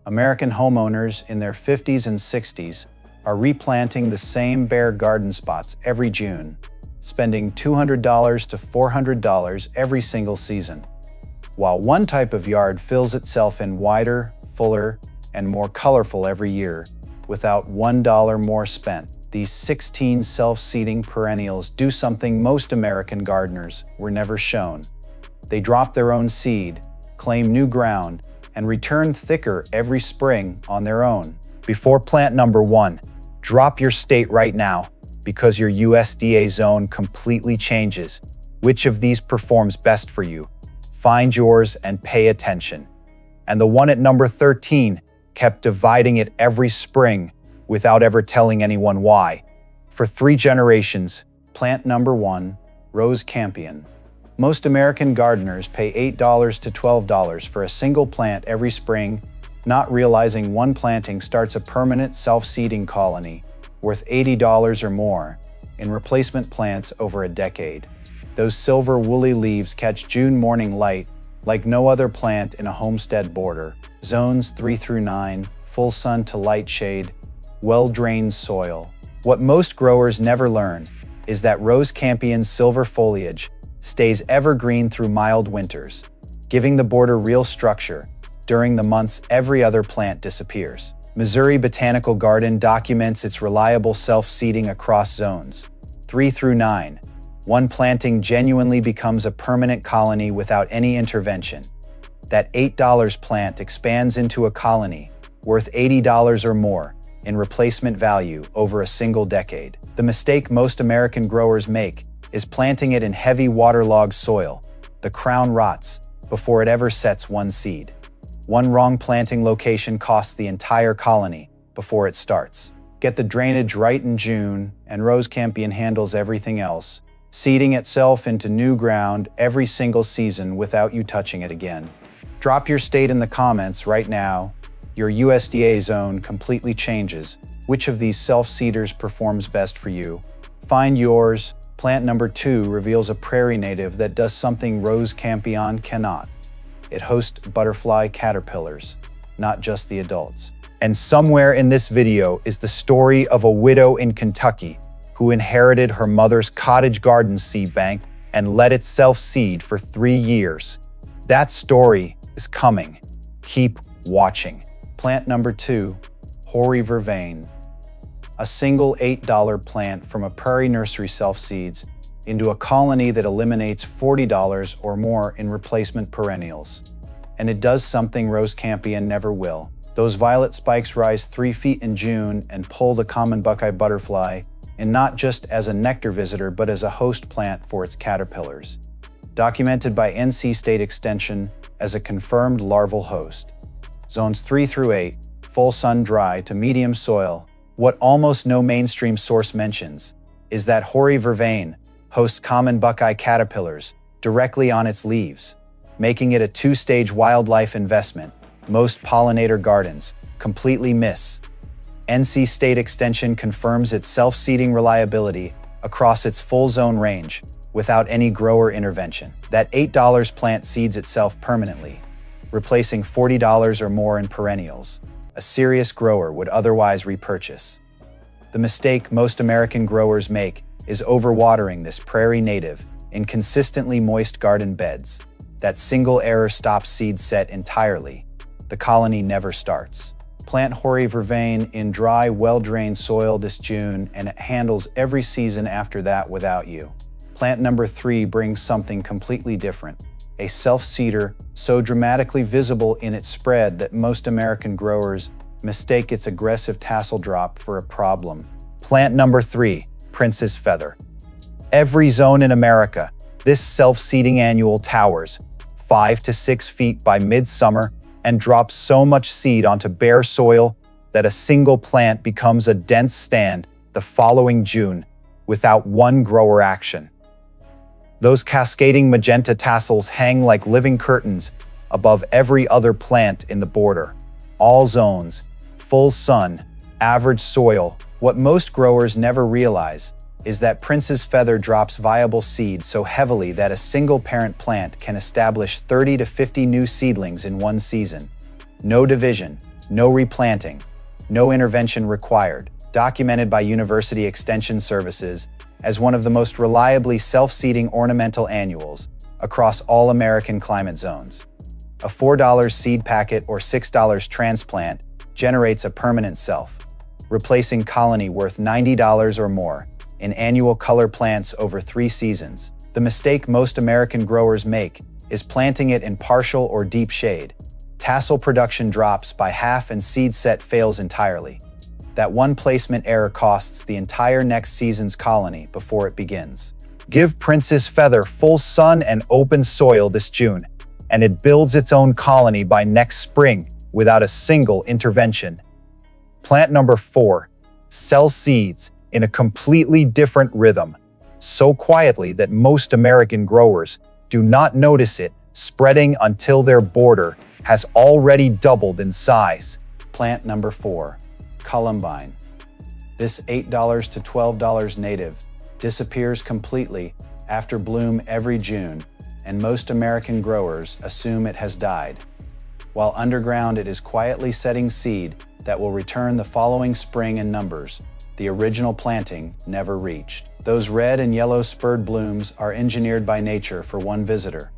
American homeowners in their 50s and 60s are replanting the same bare garden spots every June, spending $200 to $400 every single season. While one type of yard fills itself in wider, fuller, and more colorful every year, without $1 more spent, these 16 self-seeding perennials do something most American gardeners were never shown. They drop their own seed, claim new ground, and return thicker every spring on their own. Before plant number 1, drop your state right now, because your USDA zone completely changes. Which of these performs best for you? Find yours and pay attention. And the one at number 13 kept dividing it every spring without ever telling anyone why. For 3 generations, plant number 1, Rose Campion. Most American gardeners pay $8 to $12 for a single plant every spring, not realizing one planting starts a permanent self-seeding colony worth $80 or more in replacement plants over a decade. Those silver woolly leaves catch June morning light like no other plant in a homestead border. Zones 3 through 9, full sun to light shade, well-drained soil. What most growers never learn is that Rose Campion's silver foliage stays evergreen through mild winters, giving the border real structure during the months every other plant disappears. Missouri Botanical Garden documents its reliable self-seeding across zones 3 through 9. One planting genuinely becomes a permanent colony without any intervention. That $8 plant expands into a colony worth $80 or more in replacement value over a single decade. The mistake most American growers make is planting it in heavy waterlogged soil. The crown rots before it ever sets one seed. One wrong planting location costs the entire colony before it starts. Get the drainage right in June, and Rose Campion handles everything else, seeding itself into new ground every single season without you touching it again. Drop your state in the comments right now. Your USDA zone completely changes. Which of these self-seeders performs best for you? Find yours. Plant number 2 reveals a prairie native that does something Rose Campion cannot. It hosts butterfly caterpillars, not just the adults. And somewhere in this video is the story of a widow in Kentucky who inherited her mother's cottage garden seed bank and let it self-seed for 3 years. That story is coming. Keep watching. Plant number 2, Hoary Vervain. A single $8 plant from a Prairie nursery self-seeds into a colony that eliminates $40 or more in replacement perennials. And it does something Rose Campion never will. Those violet spikes rise 3 feet in June and pull the common buckeye butterfly in, not just as a nectar visitor but as a host plant for its caterpillars. Documented by NC State Extension as a confirmed larval host. Zones 3 through 8, full sun dry to medium soil. What almost no mainstream source mentions is that Hoary Vervain hosts common buckeye caterpillars directly on its leaves, making it a 2-stage wildlife investment most pollinator gardens completely miss. NC State Extension confirms its self-seeding reliability across its full zone range without any grower intervention. That $8 plant seeds itself permanently, replacing $40 or more in perennials a serious grower would otherwise repurchase. The mistake most American growers make is overwatering this prairie native in consistently moist garden beds. That single error stops seed set entirely. The colony never starts. Plant Hoary Vervain in dry, well-drained soil this June, and it handles every season after that without you. Plant number 3 brings something completely different. A self-seeder so dramatically visible in its spread that most American growers mistake its aggressive tassel drop for a problem. Plant number 3, Prince's Feather. Every zone in America, this self-seeding annual towers 5 to 6 feet by midsummer and drops so much seed onto bare soil that a single plant becomes a dense stand the following June without one grower action. Those cascading magenta tassels hang like living curtains above every other plant in the border. All zones, full sun, average soil. What most growers never realize is that Prince's Feather drops viable seed so heavily that a single parent plant can establish 30 to 50 new seedlings in one season. No division, No replanting, no intervention required, documented by University Extension Services as one of the most reliably self-seeding ornamental annuals across all American climate zones. A $4 seed packet or $6 transplant generates a permanent self, replacing colony worth $90 or more in annual color plants over 3 seasons. The mistake most American growers make is planting it in partial or deep shade. Tassel production drops by half and seed set fails entirely. That one placement error costs the entire next season's colony before it begins. Give Princess Feather full sun and open soil this June, and it builds its own colony by next spring without a single intervention. Plant number 4. Sell seeds in a completely different rhythm, so quietly that most American growers do not notice it spreading until their border has already doubled in size. Plant number 4. Columbine. This $8 to $12 native disappears completely after bloom every June, and most American growers assume it has died. While underground it is quietly setting seed that will return the following spring in numbers the original planting never reached. Those red and yellow spurred blooms are engineered by nature for one visitor,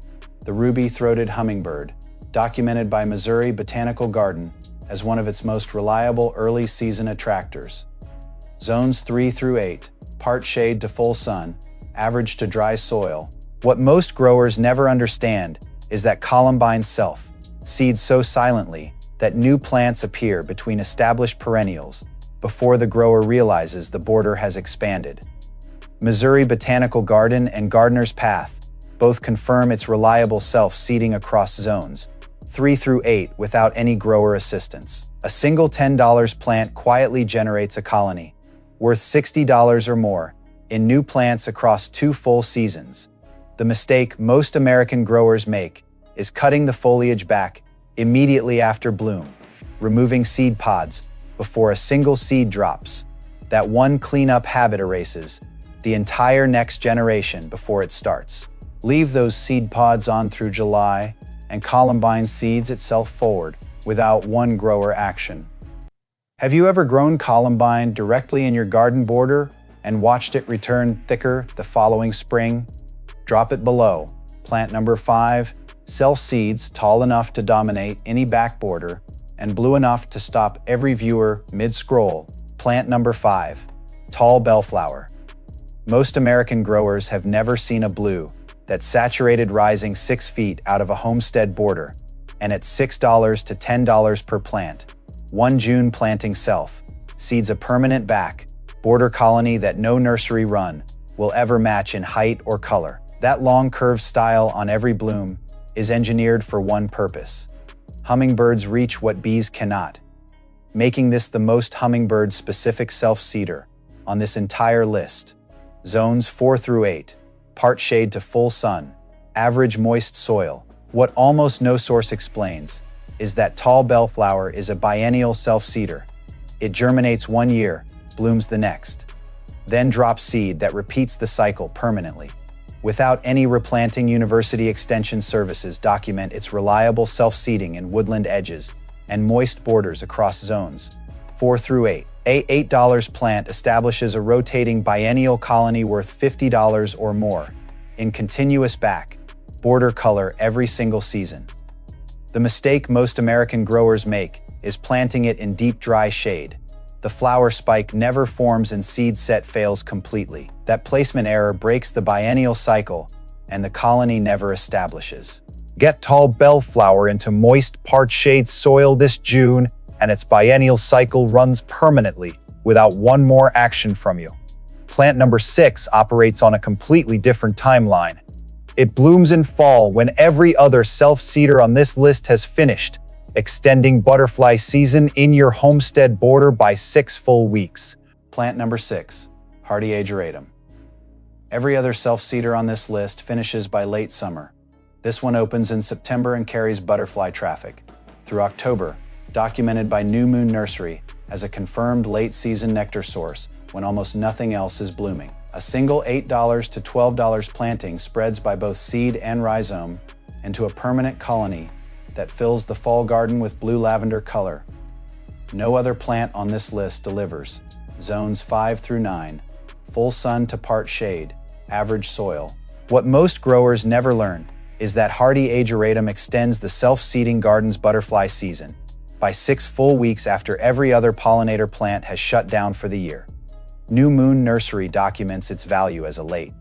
the ruby-throated hummingbird, documented by Missouri Botanical Garden as one of its most reliable early season attractors. Zones 3 through 8, part shade to full sun, average to dry soil. What most growers never understand is that Columbine self seeds so silently that new plants appear between established perennials before the grower realizes the border has expanded. Missouri Botanical Garden and Gardener's Path both confirm its reliable self-seeding across zones 3 through 8 without any grower assistance. A single $10 plant quietly generates a colony worth $60 or more in new plants across 2 full seasons. The mistake most American growers make is cutting the foliage back immediately after bloom, removing seed pods before a single seed drops. That one cleanup habit erases the entire next generation before it starts. Leave those seed pods on through July, and Columbine seeds itself forward without one grower action. Have you ever grown Columbine directly in your garden border and watched it return thicker the following spring? Drop it below. Plant number 5. Sell seeds tall enough to dominate any back border and blue enough to stop every viewer mid-scroll. Plant number 5. Tall bellflower. Most American growers have never seen a blue that's saturated rising 6 feet out of a homestead border, and at $6 to $10 per plant. One June planting self seeds a permanent back border colony that no nursery run will ever match in height or color. That long curved style on every bloom is engineered for one purpose. Hummingbirds reach what bees cannot, making this the most hummingbird-specific self-seeder on this entire list. Zones 4 through 8, part shade to full sun, average moist soil. What almost no source explains is that tall bellflower is a biennial self-seeder. It germinates 1 year, blooms the next, then drops seed that repeats the cycle permanently. Without any replanting, University Extension Services document its reliable self-seeding in woodland edges and moist borders across zones 4 through 8. A $8 plant establishes a rotating biennial colony worth $50 or more in continuous back border color every single season. The mistake most American growers make is planting it in deep dry shade. The flower spike never forms and seed set fails completely. That placement error breaks the biennial cycle and the colony never establishes. Get tall bellflower into moist part shade soil this June and its biennial cycle runs permanently without one more action from you. Plant number 6 operates on a completely different timeline. It blooms in fall when every other self-seeder on this list has finished, extending butterfly season in your homestead border by 6 full weeks. Plant number 6, hardy ageratum. Every other self-seeder on this list finishes by late summer. This one opens in September and carries butterfly traffic through October, documented by New Moon Nursery as a confirmed late-season nectar source when almost nothing else is blooming. A single $8 to $12 planting spreads by both seed and rhizome into a permanent colony that fills the fall garden with blue lavender color No other plant on this list delivers. Zones 5 through 9. Full sun to part shade. Average soil. What most growers never learn is that hardy ageratum extends the self-seeding garden's butterfly season by 6 full weeks after every other pollinator plant has shut down for the year. New Moon Nursery documents its value as a late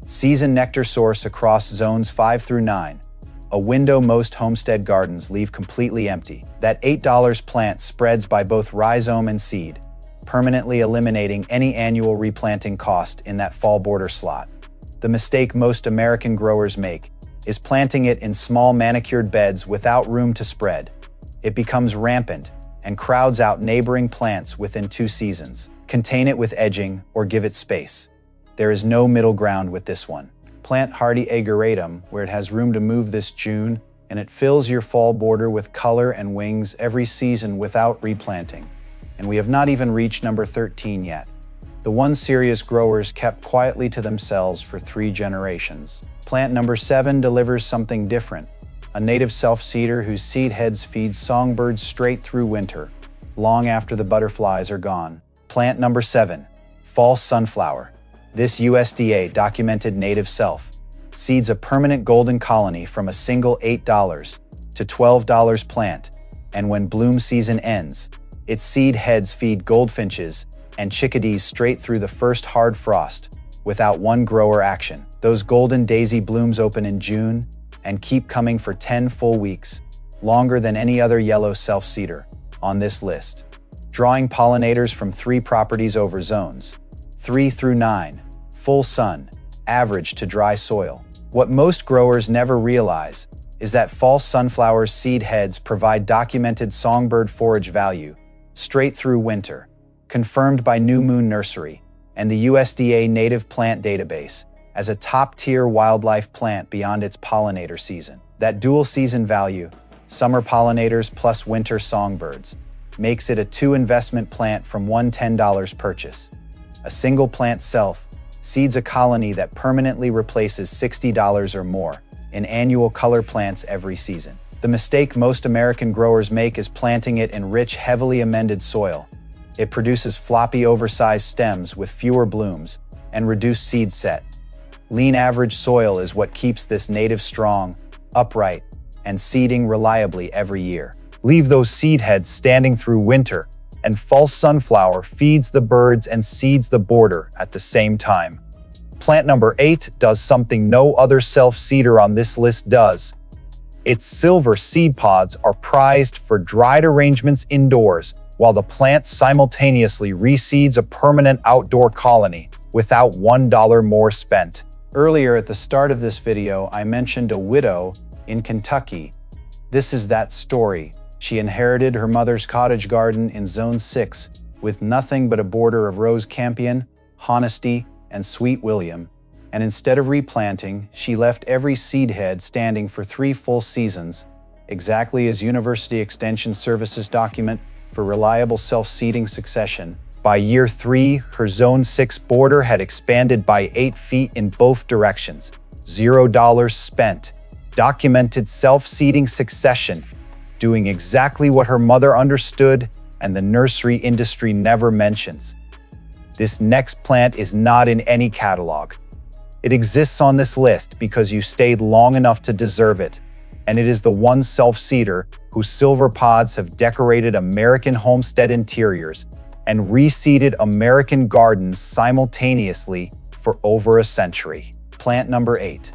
season nectar source across zones 5 through 9, a window most homestead gardens leave completely empty. That $8 plant spreads by both rhizome and seed, permanently eliminating any annual replanting cost in that fall border slot. The mistake most American growers make is planting it in small manicured beds without room to spread. It becomes rampant and crowds out neighboring plants within 2 seasons. Contain it with edging or give it space. There is no middle ground with this one. Plant hardy ageratum where it has room to move this June, and it fills your fall border with color and wings every season without replanting. And we have not even reached number 13 yet. The one serious growers kept quietly to themselves for 3 generations. Plant number 7 delivers something different. A native self-seeder whose seed heads feed songbirds straight through winter, long after the butterflies are gone. Plant number 7, false sunflower. This USDA documented native self seeds a permanent golden colony from a single $8 to $12 plant, and when bloom season ends, its seed heads feed goldfinches and chickadees straight through the first hard frost without one grower action. Those golden daisy blooms open in June and keep coming for 10 full weeks, longer than any other yellow self-seeder on this list. Drawing pollinators from 3 properties over zones 3 through 9, full sun, average to dry soil. What most growers never realize is that false sunflower seed heads provide documented songbird forage value straight through winter, confirmed by New Moon Nursery and the USDA Native Plant Database as a top-tier wildlife plant beyond its pollinator season. That dual season value, summer pollinators plus winter songbirds, makes it a 2 investment plant from one $10 purchase. A single plant self seeds a colony that permanently replaces $60 or more in annual color plants every season. The mistake most American growers make is planting it in rich, heavily amended soil. It produces floppy, oversized stems with fewer blooms and reduced seed set. Lean average soil is what keeps this native strong, upright, and seeding reliably every year. Leave those seed heads standing through winter, and false sunflower feeds the birds and seeds the border at the same time. Plant number 8 does something no other self-seeder on this list does. Its silver seed pods are prized for dried arrangements indoors, while the plant simultaneously reseeds a permanent outdoor colony without $1 more spent. Earlier at the start of this video, I mentioned a widow in Kentucky. This is that story. She inherited her mother's cottage garden in Zone 6 with nothing but a border of Rose Campion, Honesty, and Sweet William, and instead of replanting, she left every seed head standing for 3 full seasons, exactly as University Extension Services document for reliable self-seeding succession. By year 3, her Zone 6 border had expanded by 8 feet in both directions. $0 spent. Documented self-seeding succession, doing exactly what her mother understood and the nursery industry never mentions. This next plant is not in any catalog. It exists on this list because you stayed long enough to deserve it, and it is the one self-seeder whose silver pods have decorated American homestead interiors and reseeded American gardens simultaneously for over a century. Plant number 8,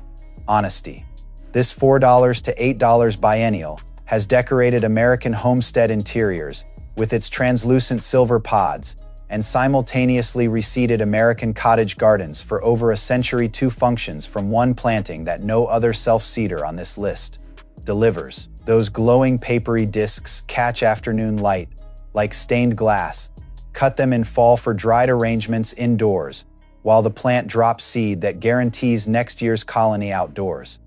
Honesty. This $4 to $8 biennial has decorated American homestead interiors with its translucent silver pods and simultaneously reseeded American cottage gardens for over a century. 2 functions from one planting that no other self-seeder on this list delivers. Those glowing papery discs catch afternoon light like stained glass. Cut them in fall for dried arrangements indoors, while the plant drops seed that guarantees next year's colony outdoors.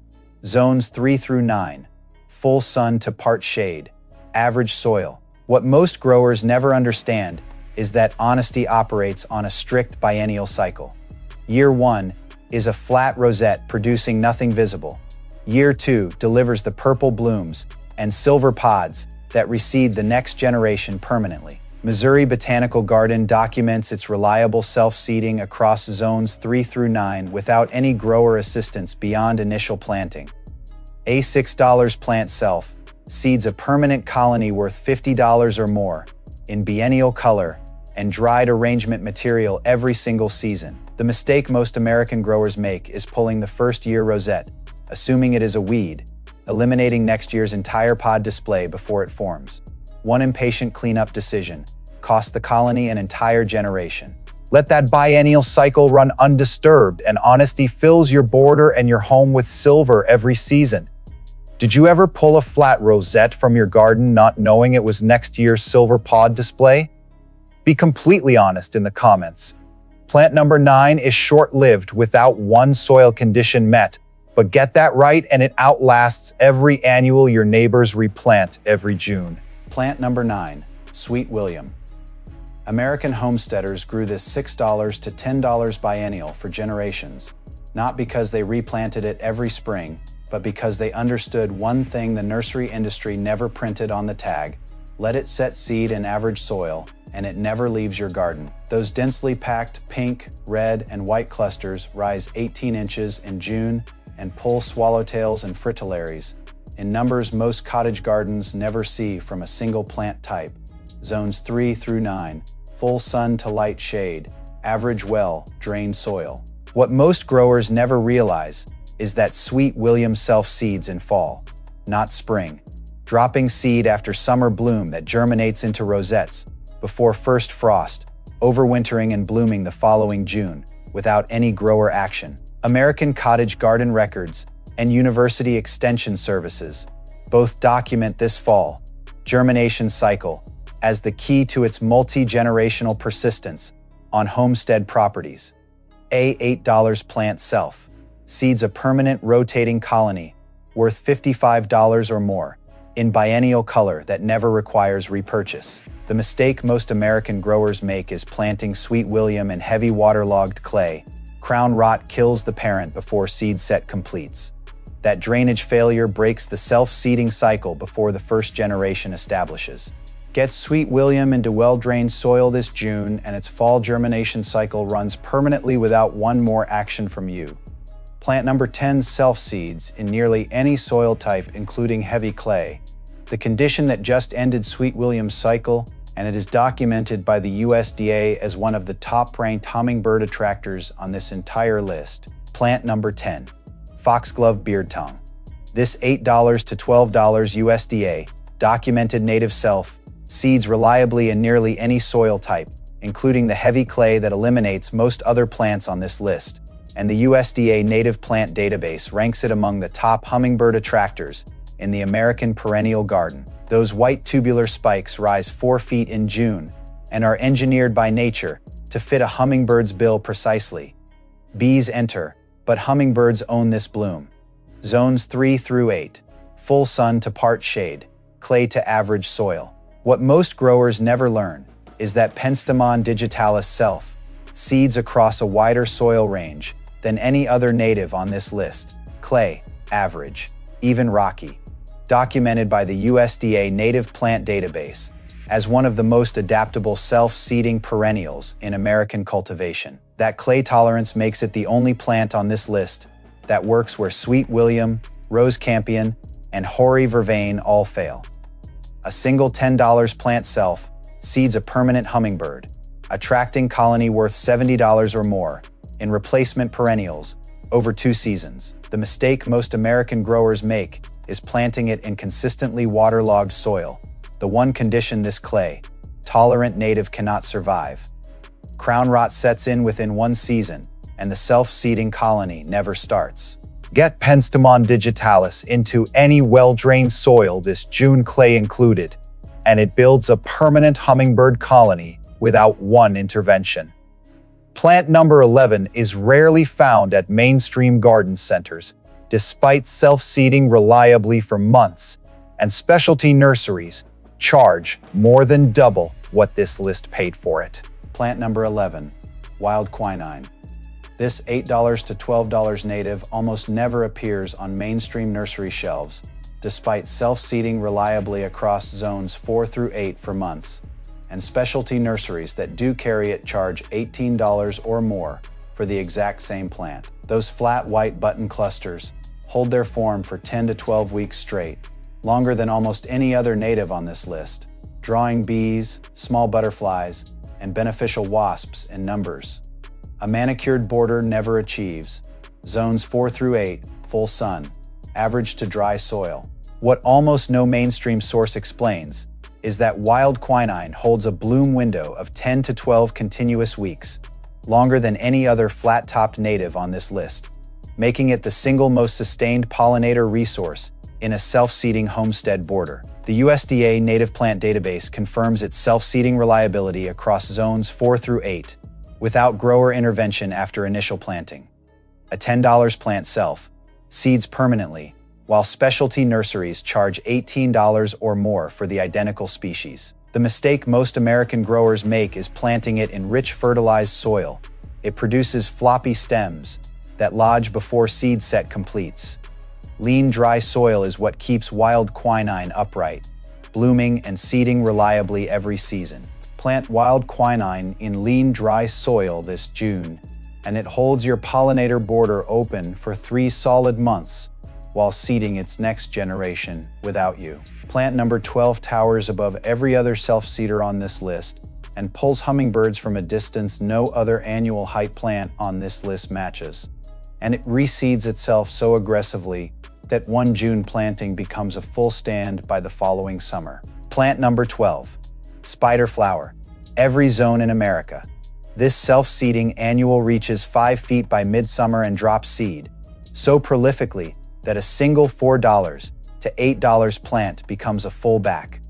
Zones 3 through 9. Full sun to part shade. Average soil. What most growers never understand is that Honesty operates on a strict biennial cycle. Year 1 is a flat rosette producing nothing visible. Year 2 delivers the purple blooms and silver pods that reseed the next generation permanently. Missouri Botanical Garden documents its reliable self-seeding across zones 3 through 9 without any grower assistance beyond initial planting. A $6 plant self seeds a permanent colony worth $50 or more in biennial color and dried arrangement material every single season. The mistake most American growers make is pulling the first-year rosette, assuming it is a weed, eliminating next year's entire pod display before it forms. One impatient cleanup decision cost the colony an entire generation. Let that biennial cycle run undisturbed, and honesty fills your border and your home with silver every season. Did you ever pull a flat rosette from your garden not knowing it was next year's silver pod display? Be completely honest in the comments. Plant number 9 is short-lived without one soil condition met, but get that right and it outlasts every annual your neighbors replant every June. Plant number 9, Sweet William. American homesteaders grew this $6 to $10 biennial for generations, not because they replanted it every spring, but because they understood one thing the nursery industry never printed on the tag: let it set seed in average soil, and it never leaves your garden. Those densely packed pink, red, and white clusters rise 18 inches in June and pull swallowtails and fritillaries in numbers most cottage gardens never see from a single plant type. Zones 3 through 9, full sun to light shade, average well-drained soil. What most growers never realize is that Sweet William self-seeds in fall, not spring, dropping seed after summer bloom that germinates into rosettes before first frost, overwintering and blooming the following June without any grower action. American Cottage Garden Records and University Extension Services both document this fall germination cycle as the key to its multi-generational persistence on homestead properties. A $8 plant self seeds a permanent rotating colony worth $55 or more in biennial color that never requires repurchase. The mistake most American growers make is planting Sweet William in heavy waterlogged clay. Crown rot kills the parent before seed set completes. That drainage failure breaks the self-seeding cycle before the first generation establishes. Get Sweet William into well-drained soil this June, and its fall germination cycle runs permanently without one more action from you. Plant number 10 self-seeds in nearly any soil type, including heavy clay, the condition that just ended Sweet William's cycle, and it is documented by the USDA as one of the top-ranked hummingbird attractors on this entire list. Plant number 10, Foxglove Beard Tongue. This $8 to $12 USDA documented native self seeds reliably in nearly any soil type, including the heavy clay that eliminates most other plants on this list, and the USDA Native Plant Database ranks it among the top hummingbird attractors in the American perennial garden. Those white tubular spikes rise 4 feet in June and are engineered by nature to fit a hummingbird's bill precisely. Bees enter, but hummingbirds own this bloom. Zones 3 through 8, full sun to part shade, clay to average soil. What most growers never learn is that Penstemon digitalis self seeds across a wider soil range than any other native on this list. Clay, average, even rocky, documented by the USDA Native Plant Database as one of the most adaptable self-seeding perennials in American cultivation. That clay tolerance makes it the only plant on this list that works where Sweet William, Rose Campion, and Hoary Vervain all fail. A single $10 plant self seeds a permanent hummingbird, attracting colony worth $70 or more in replacement perennials over 2 seasons. The mistake most American growers make is planting it in consistently waterlogged soil, the one condition this clay-tolerant native cannot survive. Crown rot sets in within 1 season, and the self-seeding colony never starts. Get Penstemon digitalis into any well-drained soil this June, clay included, and it builds a permanent hummingbird colony without one intervention. Plant number 11 is rarely found at mainstream garden centers, despite self-seeding reliably for months, and specialty nurseries charge more than double what this list paid for it. Plant number 11, wild quinine. This $8 to $12 native almost never appears on mainstream nursery shelves, despite self-seeding reliably across zones 4 through 8 for months. And specialty nurseries that do carry it charge $18 or more for the exact same plant. Those flat white button clusters hold their form for 10 to 12 weeks straight, longer than almost any other native on this list, drawing bees, small butterflies, and beneficial wasps in numbers. A manicured border never achieves. Zones 4 through 8, full sun, average to dry soil. What almost no mainstream source explains is that wild quinine holds a bloom window of 10 to 12 continuous weeks, longer than any other flat-topped native on this list, making it the single most sustained pollinator resource in a self-seeding homestead border. The USDA Native Plant Database confirms its self-seeding reliability across zones 4 through 8, without grower intervention after initial planting. A $10 plant self seeds permanently, while specialty nurseries charge $18 or more for the identical species. The mistake most American growers make is planting it in rich fertilized soil. It produces floppy stems that lodge before seed set completes. Lean, dry soil is what keeps wild quinine upright, blooming and seeding reliably every season. Plant wild quinine in lean, dry soil this June, and it holds your pollinator border open for 3 solid months while seeding its next generation without you. Plant number 12 towers above every other self-seeder on this list and pulls hummingbirds from a distance no other annual height plant on this list matches. And it reseeds itself so aggressively that one June planting becomes a full stand by the following summer. Plant number 12, spider flower, every zone in America. This self-seeding annual reaches 5 feet by midsummer and drops seed so prolifically that a single $4 to $8 plant becomes a full back.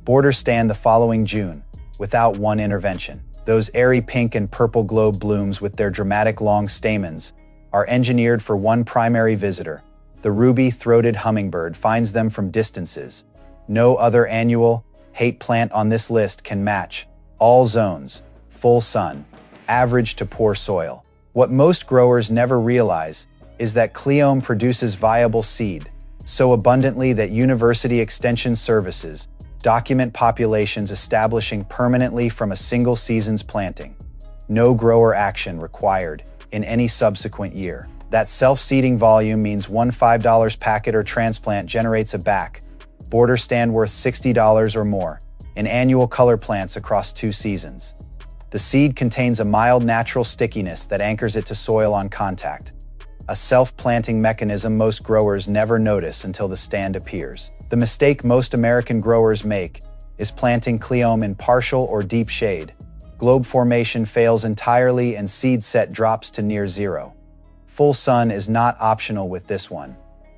Border stand the following June without one intervention. Those airy pink and purple globe blooms with their dramatic long stamens are engineered for one primary visitor. The ruby-throated hummingbird finds them from distances. No other annual hate plant on this list can match. All zones, full sun, average to poor soil. What most growers never realize is that Cleome produces viable seed so abundantly that University Extension Services document populations establishing permanently from a single season's planting. No grower action required in any subsequent year. That self-seeding volume means one $5 packet or transplant generates a back, border stand worth $60 or more, in annual color plants across 2 seasons. The seed contains a mild natural stickiness that anchors it to soil on contact, a self-planting mechanism most growers never notice until the stand appears. The mistake most American growers make is planting Cleome in partial or deep shade. Globe formation fails entirely and seed set drops to near zero. Full sun is not optional with this one.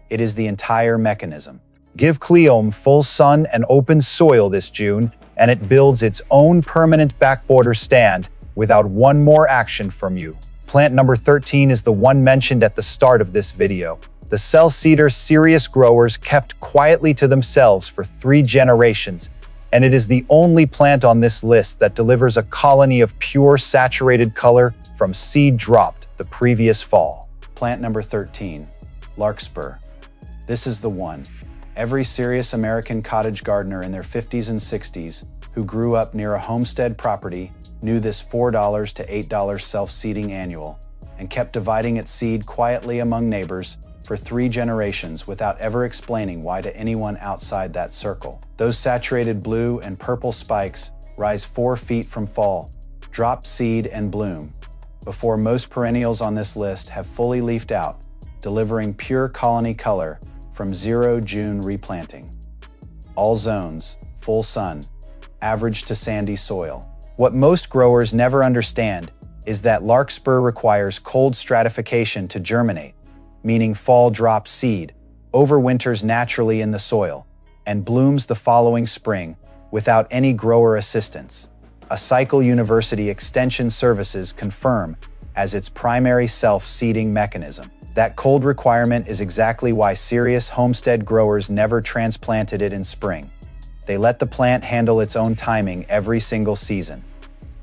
It is the entire mechanism. Give Cleome full sun and open soil this June, and it builds its own permanent back border stand without one more action from you. Plant number 13 is the one mentioned at the start of this video. The self-seeder serious growers kept quietly to themselves for 3 generations, and it is the only plant on this list that delivers a colony of pure saturated color from seed dropped the previous fall. Plant number 13, Larkspur. This is the one. Every serious American cottage gardener in their 50s and 60s who grew up near a homestead property knew this $4 to $8 self-seeding annual and kept dividing its seed quietly among neighbors for 3 generations without ever explaining why to anyone outside that circle. Those saturated blue and purple spikes rise 4 feet from fall, drop seed and bloom, before most perennials on this list have fully leafed out, delivering pure colony color from 0 June replanting. All zones, full sun, average to sandy soil. What most growers never understand is that Larkspur requires cold stratification to germinate, meaning fall drops seed, overwinters naturally in the soil, and blooms the following spring without any grower assistance. A cycle University Extension Services confirm as its primary self-seeding mechanism. That cold requirement is exactly why serious homestead growers never transplanted it in spring. They let the plant handle its own timing every single season.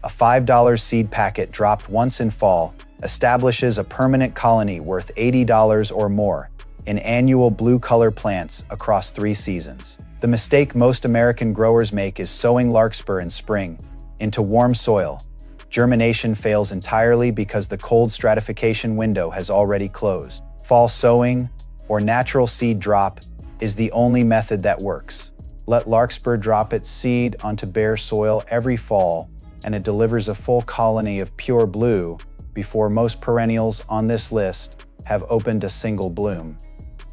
A $5 seed packet dropped once in fall establishes a permanent colony worth $80 or more in annual blue color plants across 3 seasons. The mistake most American growers make is sowing larkspur in spring into warm soil. Germination fails entirely because the cold stratification window has already closed. Fall sowing, or natural seed drop, is the only method that works. Let larkspur drop its seed onto bare soil every fall, and it delivers a full colony of pure blue before most perennials on this list have opened a single bloom.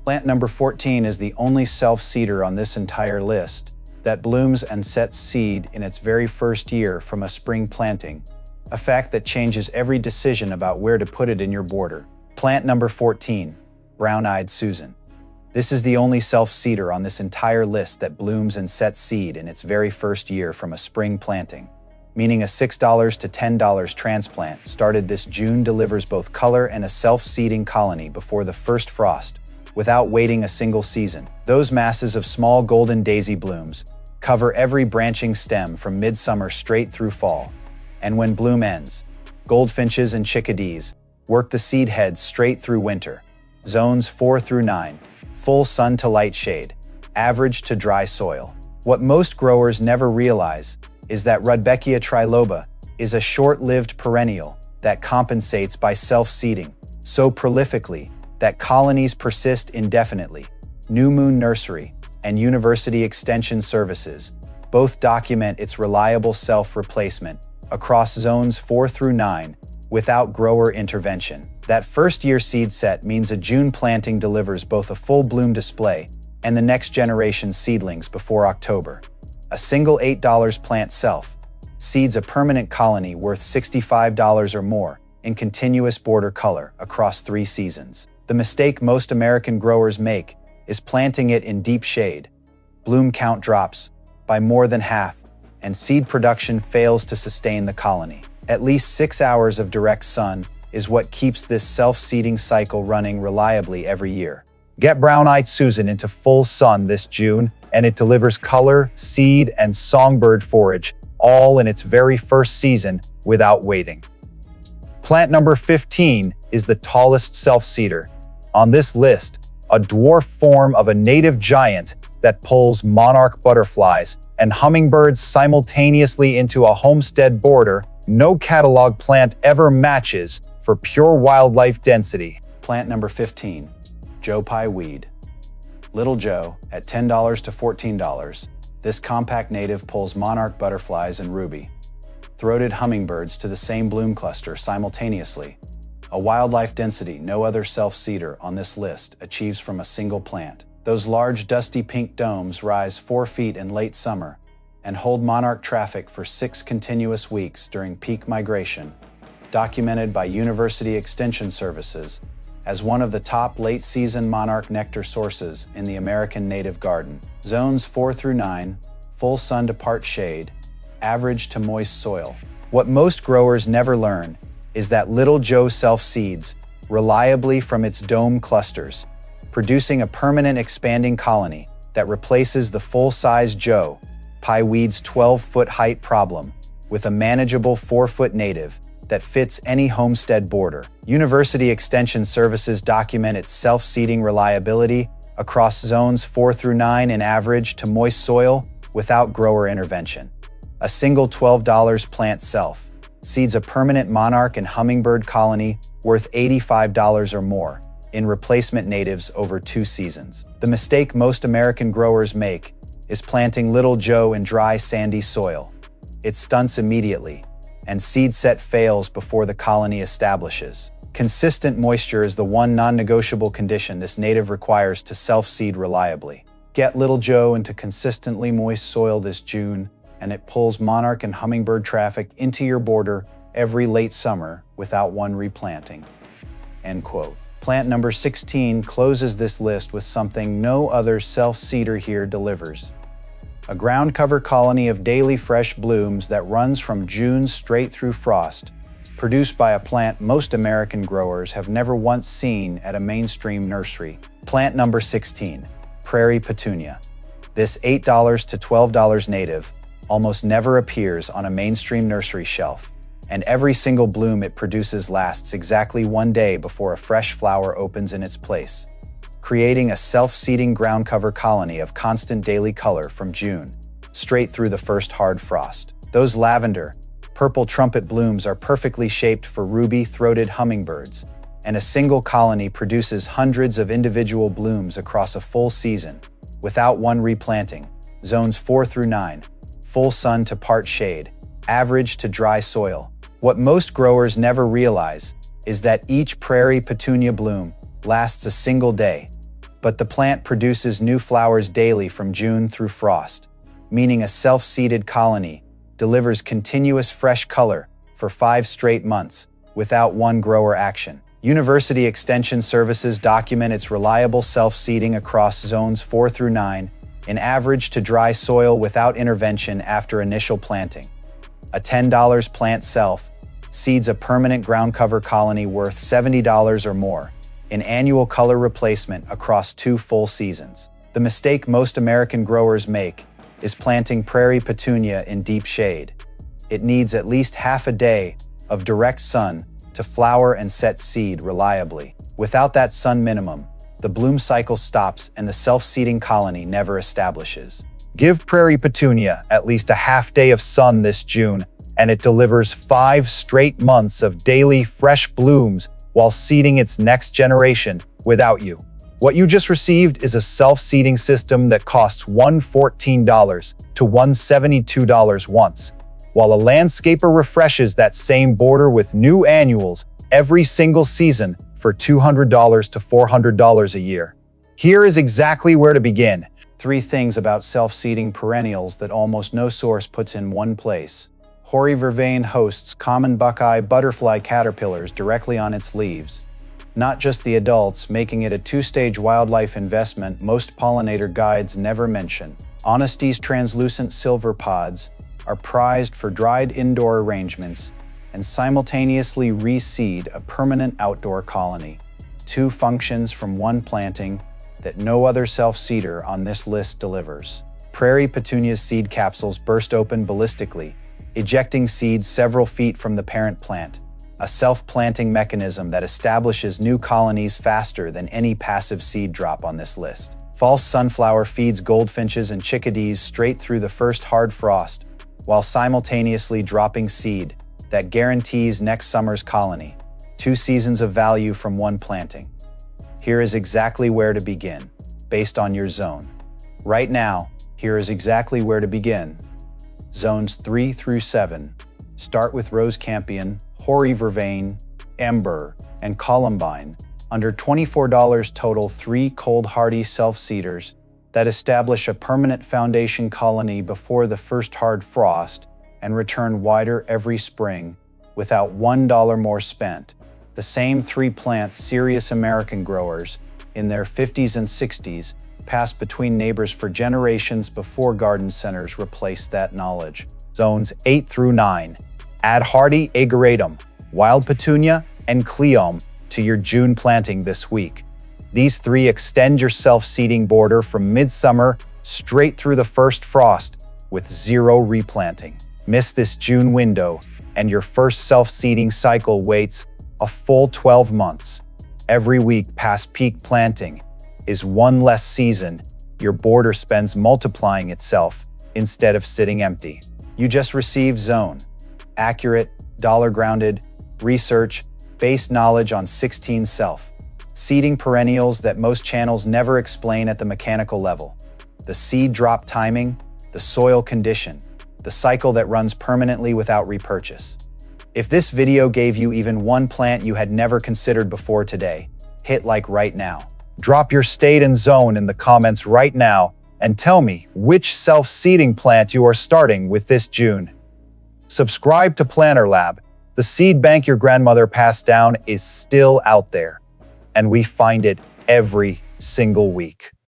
Plant number 14 is the only self-seeder on this entire list that blooms and sets seed in its very first year from a spring planting, a fact that changes every decision about where to put it in your border. Plant number 14, Brown-Eyed Susan. This is the only self-seeder on this entire list that blooms and sets seed in its very first year from a spring planting, meaning a $6 to $10 transplant started this June delivers both color and a self-seeding colony before the first frost, without waiting a single season. Those masses of small golden daisy blooms cover every branching stem from midsummer straight through fall. And when bloom ends, goldfinches and chickadees work the seed heads straight through winter. Zones 4 through 9, full sun to light shade, average to dry soil. What most growers never realize is that Rudbeckia triloba is a short-lived perennial that compensates by self-seeding so prolifically that colonies persist indefinitely. New Moon Nursery and University Extension Services both document its reliable self-replacement across zones 4 through 9 without grower intervention. That first-year seed set means a June planting delivers both a full bloom display and the next generation seedlings before October. A single $8 plant seeds a permanent colony worth $65 or more in continuous border color across 3 seasons. The mistake most American growers make is planting it in deep shade. Bloom count drops by more than half, and seed production fails to sustain the colony. At least 6 hours of direct sun is what keeps this self-seeding cycle running reliably every year. Get Brown-Eyed Susan into full sun this June, and it delivers color, seed, and songbird forage, all in its very first season without waiting. Plant number 15 is the tallest self-seeder on this list, a dwarf form of a native giant that pulls monarch butterflies and hummingbirds simultaneously into a homestead border. No catalog plant ever matches for pure wildlife density. Plant number 15, Joe Pye weed. Little Joe, at $10 to $14, this compact native pulls monarch butterflies and ruby-throated hummingbirds to the same bloom cluster simultaneously, a wildlife density no other self-seeder on this list achieves from a single plant. Those large dusty pink domes rise 4 feet in late summer and hold monarch traffic for 6 continuous weeks during peak migration, documented by University Extension Services as one of the top late-season monarch nectar sources in the American native garden. Zones 4 through 9, full sun to part shade, average to moist soil. What most growers never learn is that Little Joe self-seeds reliably from its dome clusters, producing a permanent expanding colony that replaces the full-size Joe Pye weed's 12-foot height problem with a manageable 4-foot native that fits any homestead border. University Extension Services document its self-seeding reliability across zones 4 through 9 in average to moist soil without grower intervention. A single $12 plant seeds a permanent monarch and hummingbird colony worth $85 or more in replacement natives over 2 seasons. The mistake most American growers make is planting Little Joe in dry, sandy soil. It stunts immediately, and seed set fails before the colony establishes. Consistent moisture is the one non-negotiable condition this native requires to self-seed reliably. Get Little Joe into consistently moist soil this June, and it pulls monarch and hummingbird traffic into your border every late summer without one replanting." End quote. Plant number 16 closes this list with something no other self-seeder here delivers. A ground cover colony of daily fresh blooms that runs from June straight through frost, produced by a plant most American growers have never once seen at a mainstream nursery. Plant number 16, Prairie Petunia. This $8 to $12 native almost never appears on a mainstream nursery shelf, and every single bloom it produces lasts exactly 1 day before a fresh flower opens in its place. creating a self-seeding ground cover colony of constant daily color from June, straight through the first hard frost. Those lavender, purple trumpet blooms are perfectly shaped for ruby-throated hummingbirds, and a single colony produces hundreds of individual blooms across a full season, without one replanting. Zones 4 through 9, full sun to part shade, average to dry soil. What most growers never realize is that each prairie petunia bloom lasts a single day, but the plant produces new flowers daily from June through frost, meaning a self-seeded colony delivers continuous fresh color for 5 straight months without one grower action. University Extension Services document its reliable self-seeding across zones 4 through 9 in average to dry soil without intervention after initial planting. A $10 plant self seeds a permanent ground cover colony worth $70 or more in annual color replacement across 2 full seasons. The mistake most American growers make is planting prairie petunia in deep shade. It needs at least half a day of direct sun to flower and set seed reliably. Without that sun minimum, the bloom cycle stops and the self-seeding colony never establishes. Give prairie petunia at least a half day of sun this June, and it delivers 5 straight months of daily fresh blooms while seeding its next generation without you. What you just received is a self-seeding system that costs $114 to $172 once, while a landscaper refreshes that same border with new annuals every single season for $200 to $400 a year. Here is exactly where to begin. 3 things about self-seeding perennials that almost no source puts in one place. Hoary vervain hosts common buckeye butterfly caterpillars directly on its leaves. Not just the adults, making it a 2-stage wildlife investment most pollinator guides never mention. Honesty's translucent silver pods are prized for dried indoor arrangements and simultaneously reseed a permanent outdoor colony. 2 functions from one planting that no other self-seeder on this list delivers. Prairie petunia's seed capsules burst open ballistically, ejecting seeds several feet from the parent plant, a self-planting mechanism that establishes new colonies faster than any passive seed drop on this list. False sunflower feeds goldfinches and chickadees straight through the first hard frost, while simultaneously dropping seed that guarantees next summer's colony. 2 seasons of value from one planting. Here is exactly where to begin, based on your zone. Right now, here is exactly where to begin. Zones 3 through 7. Start with Rose Campion, Hoary Vervain, Ember, and Columbine. Under $24 total, 3 cold hardy self-seeders that establish a permanent foundation colony before the first hard frost and return wider every spring without $1 more spent. The same 3 plants serious American growers in their 50s and 60s passed between neighbors for generations before garden centers replaced that knowledge. Zones 8 through 9. Add hardy ageratum, wild petunia, and cleome to your June planting this week. These 3 extend your self-seeding border from midsummer straight through the first frost with 0 replanting. Miss this June window, and your first self-seeding cycle waits a full 12 months. Every week past peak planting is one less season your border spends multiplying itself instead of sitting empty. You just received Zone. Accurate, dollar-grounded, research-based knowledge on 16 self-seeding perennials that most channels never explain at the mechanical level. The seed drop timing, the soil condition, the cycle that runs permanently without repurchase. If this video gave you even one plant you had never considered before today, hit like right now. Drop your state and zone in the comments right now and tell me which self-seeding plant you are starting with this June. Subscribe to Planter Lab. The seed bank your grandmother passed down is still out there, and we find it every single week.